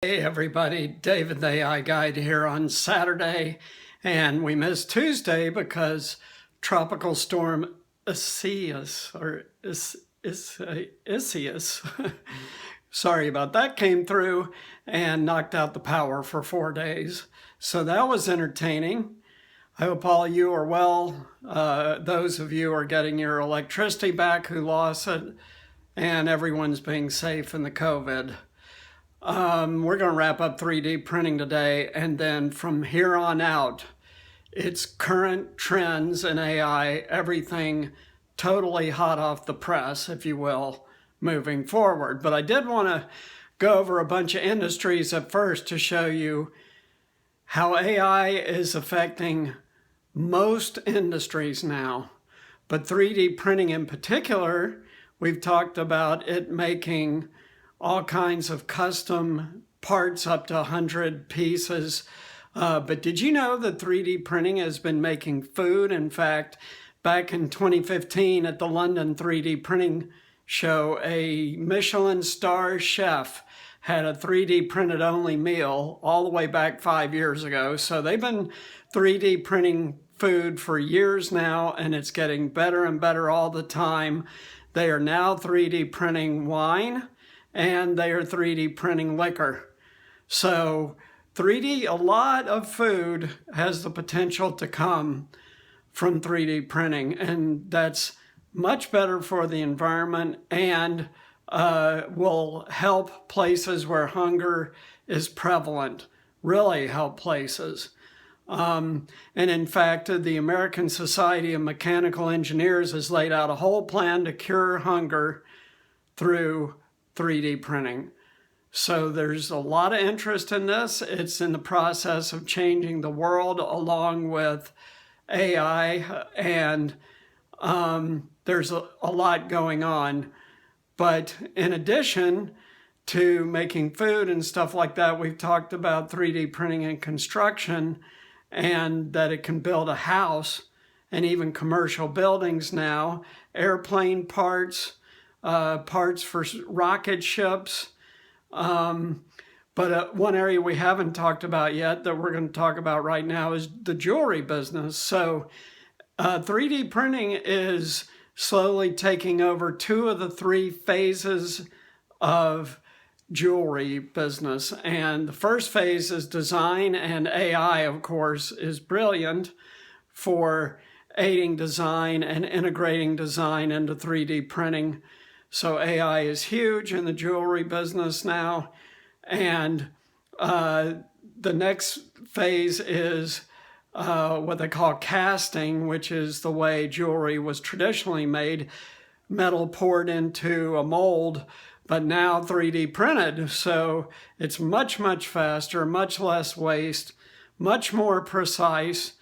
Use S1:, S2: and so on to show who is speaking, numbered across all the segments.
S1: Hey everybody, David the AI Guide here on Saturday, and we missed Tuesday because Tropical Storm Isaias, Isaias, sorry about that, came through and knocked out the power for 4 days. So that was entertaining. I hope all of you are well. Those of you are getting your electricity back who lost it, and everyone's being safe in the COVID. We're going to wrap up 3D printing today, and then from here on out, it's current trends in AI, everything totally hot off the press, if you will, moving forward. But I did want to go over a bunch of industries at first to show you how AI is affecting most industries now. But 3D printing in particular, we've talked about it making all kinds of custom parts up to 100 pieces. But did you know that 3D printing has been making food? In fact, back in 2015 at the London 3D printing show, a Michelin star chef had a 3D printed only meal all the way back 5 years ago. So they've been 3D printing food for years now, and it's getting better and better all the time. They are now 3D printing wine, and they are 3D printing liquor. So 3D, a lot of food has the potential to come from 3D printing, and that's much better for the environment and will help places where hunger is prevalent, really help places. And in fact, the American Society of Mechanical Engineers has laid out a whole plan to cure hunger through 3D printing. So there's a lot of interest in this. It's in the process of changing the world along with AI, and there's a lot going on. But in addition to making food and stuff like that, we've talked about 3D printing in construction, and that it can build a house and even commercial buildings now, airplane parts, parts for rocket ships. But one area we haven't talked about yet that we're going to talk about right now is the jewelry business. So 3D printing is slowly taking over 2 of the 3 phases of jewelry business. And the first phase is design, and AI, of course, is brilliant for aiding design and integrating design into 3D printing. So AI is huge in the jewelry business now. And the next phase is what they call casting, which is the way jewelry was traditionally made, metal poured into a mold, but now 3D printed. So it's much, much faster, much less waste, much more precise,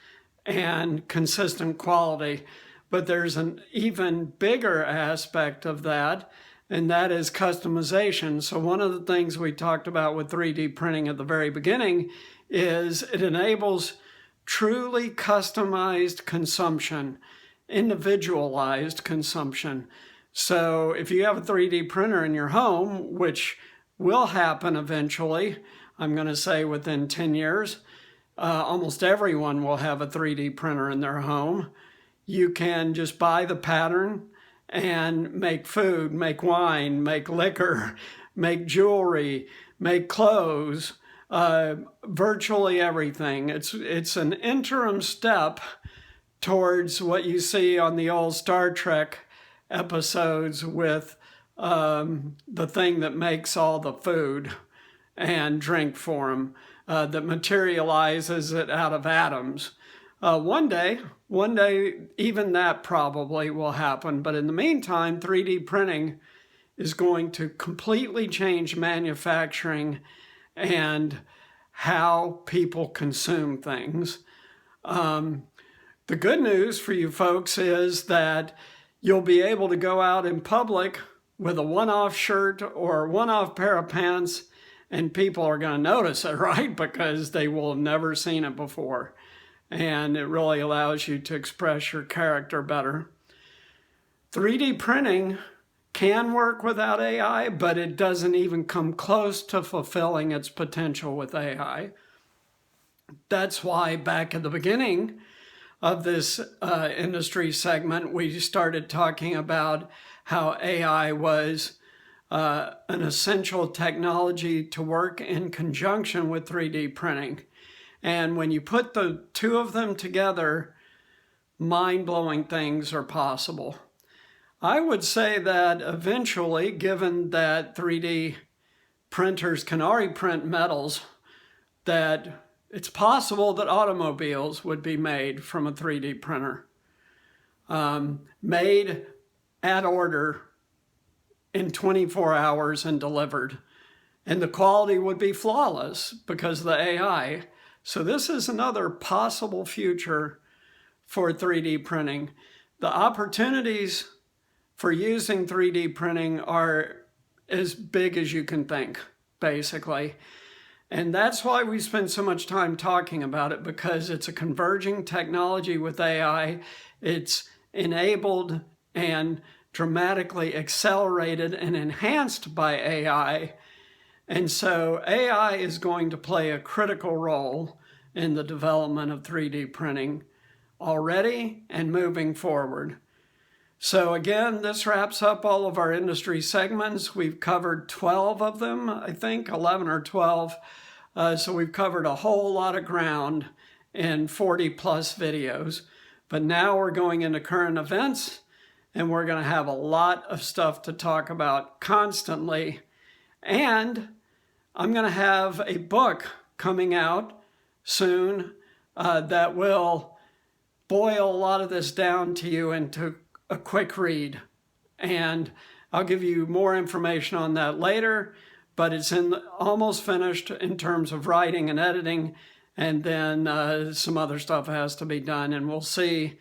S1: and consistent quality. But there's an even bigger aspect of that, and that is customization. So one of the things we talked about with 3D printing at the very beginning is it enables truly customized consumption, individualized consumption. So if you have a 3D printer in your home, which will happen eventually, I'm going to say within 10 years, almost everyone will have a 3D printer in their home. You can just buy the pattern and make food, make wine, make liquor, make jewelry, make clothes, virtually everything. It's an interim step towards what you see on the old Star Trek episodes with the thing that makes all the food and drink for them, that materializes it out of atoms. One day, even that probably will happen. But in the meantime, 3D printing is going to completely change manufacturing and how people consume things. The good news for you folks is that you'll be able to go out in public with a one-off shirt or a one-off pair of pants, and people are going to notice it, right? Because they will have never seen it before. And it really allows you to express your character better. 3D printing can work without AI, but it doesn't even come close to fulfilling its potential with AI. That's why back at the beginning of this industry segment, we started talking about how AI was an essential technology to work in conjunction with 3D printing. And when you put the two of them together, mind-blowing things are possible. I would say that eventually, given that 3D printers can already print metals, that it's possible that automobiles would be made from a 3D printer, made at order in 24 hours and delivered. And the quality would be flawless because of the AI. So this is another possible future for 3D printing. The opportunities for using 3D printing are as big as you can think, basically. And that's why we spend so much time talking about it, because it's a converging technology with AI. It's enabled and dramatically accelerated and enhanced by AI. And so AI is going to play a critical role in the development of 3D printing already and moving forward. So again, this wraps up all of our industry segments. We've covered 12 of them, I think, 11 or 12. So we've covered a whole lot of ground in 40 plus videos. But now we're going into current events, and we're going to have a lot of stuff to talk about constantly. And I'm going to have a book coming out soon that will boil a lot of this down to you into a quick read. And I'll give you more information on that later, but it's almost finished in terms of writing and editing, and then some other stuff has to be done, and we'll see.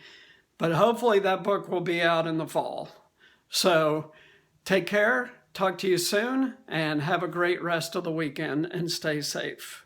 S1: But hopefully that book will be out in the fall. So take care, talk to you soon, and have a great rest of the weekend, and stay safe.